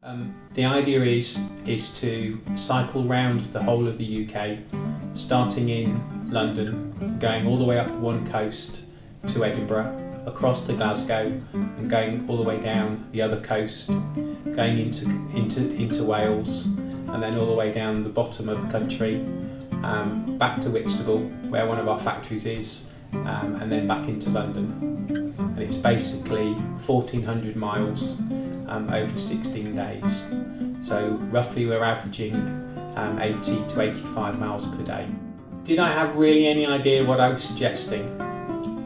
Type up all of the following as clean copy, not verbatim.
The idea is to cycle round the whole of the UK, starting in London, going all the way up one coast to Edinburgh, across to Glasgow, and going all the way down the other coast, going into Wales, and then all the way down the bottom of the country, back to Whitstable, where one of our factories is, and then back into London. And it's basically 1,400 miles over 16 days. So roughly we're averaging 80 to 85 miles per day. Did I have really any idea what I was suggesting?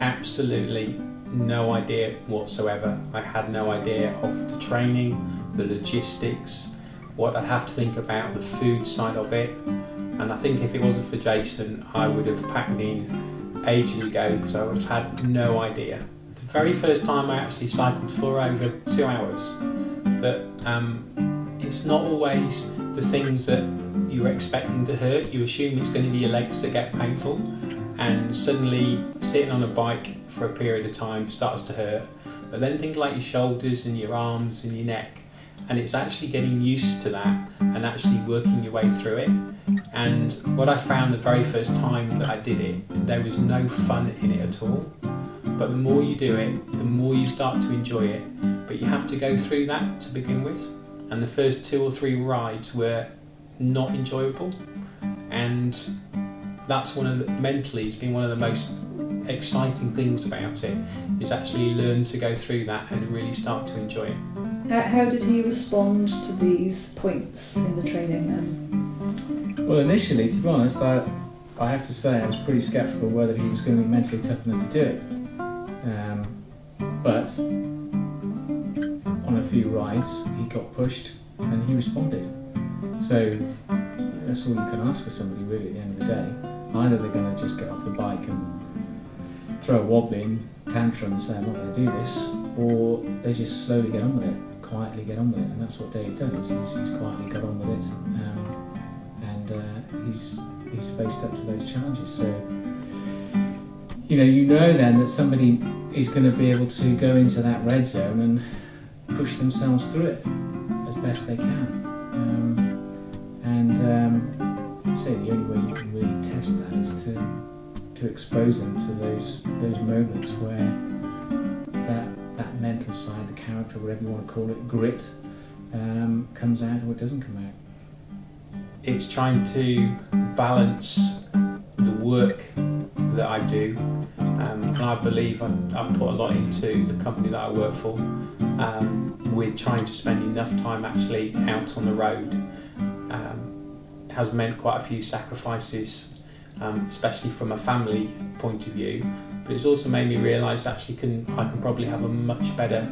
Absolutely no idea whatsoever. I had no idea of the training, the logistics, what I'd have to think about, the food side of it. And I think if it wasn't for Jason, I would have packed in ages ago because I would have had no idea. The very first time I actually cycled for over 2 hours, but it's not always the things that you're expecting to hurt. You assume it's going to be your legs that get painful, and suddenly sitting on a bike for a period of time starts to hurt. But then things like your shoulders and your arms and your neck, and it's actually getting used to that and actually working your way through it. And what I found the very first time that I did it, there was no fun in it at all. But the more you do it, the more you start to enjoy it. But you have to go through that to begin with. And the first 2 or 3 rides were not enjoyable. And that's mentally, it's been one of the most exciting things about it, is actually learn to go through that and really start to enjoy it. How did he respond to these points in the training then? Well, initially, to be honest, I have to say I was pretty sceptical whether he was going to be mentally tough enough to do it. But on a few rides, he got pushed and he responded. So that's all you can ask of somebody really at the end of the day. Either they're going to just get off the bike and throw a wobbling tantrum and say, I'm not going to do this, or they just slowly get on with it, quietly get on with it. And that's what Dave done. He's quietly got on with it, and he's faced up to those challenges. So you know then that somebody is going to be able to go into that red zone and push themselves through it as best they can. I'd say the only way you can really test that is to expose them to those moments where that mental side, the character, whatever you want to call it, grit, comes out or it doesn't come out. It's trying to balance the work that I do, and I believe I put a lot into the company that I work for, with trying to spend enough time actually out on the road. Has meant quite a few sacrifices, especially from a family point of view, but it's also made me realise actually I can probably have a much better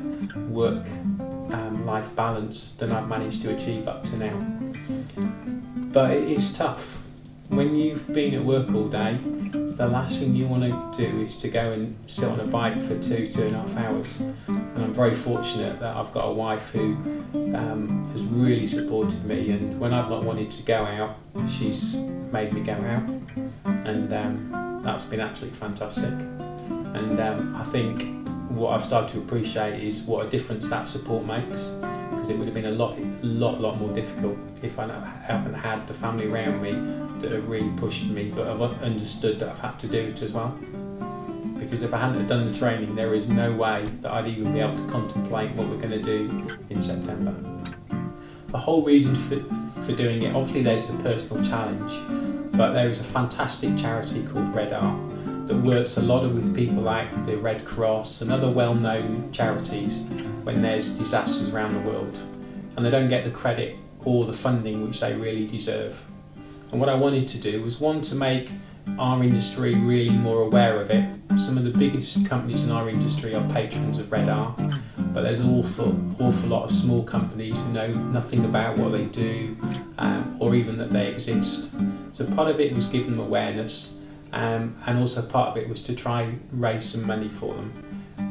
work-life balance than I've managed to achieve up to now. But it is tough. When you've been at work all day, the last thing you want to do is to go and sit on a bike for 2.5 hours. And I'm very fortunate that I've got a wife who has really supported me, and when I've not wanted to go out, she's made me go out, and that's been absolutely fantastic. And I think what I've started to appreciate is what a difference that support makes, because it would have been a lot more difficult if I haven't had the family around me that have really pushed me, but have understood that I've had to do it as well. Because if I hadn't have done the training, there is no way that I'd even be able to contemplate what we're going to do in September. The whole reason for doing it, obviously there's the personal challenge, but there is a fantastic charity called RedR that works a lot with people like the Red Cross and other well-known charities when there's disasters around the world, and they don't get the credit or the funding which they really deserve. And what I wanted to do was, one, to make our industry really more aware of it. Some of the biggest companies in our industry are patrons of RedR, but there's an awful lot of small companies who know nothing about what they do, or even that they exist. So part of it was giving them awareness, and also part of it was to try and raise some money for them.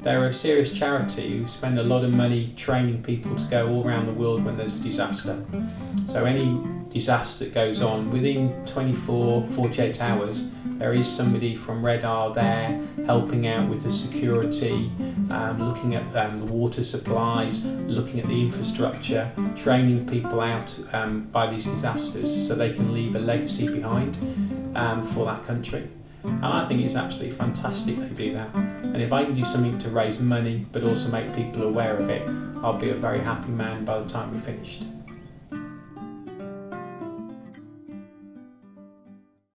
They're a serious charity who spend a lot of money training people to go all around the world when there's a disaster. So any disaster that goes on, within 24, 48 hours, there is somebody from RedR there helping out with the security, looking at the water supplies, looking at the infrastructure, training people out by these disasters so they can leave a legacy behind for that country. And I think it's absolutely fantastic they do that. And if I can do something to raise money but also make people aware of it, I'll be a very happy man by the time we're finished.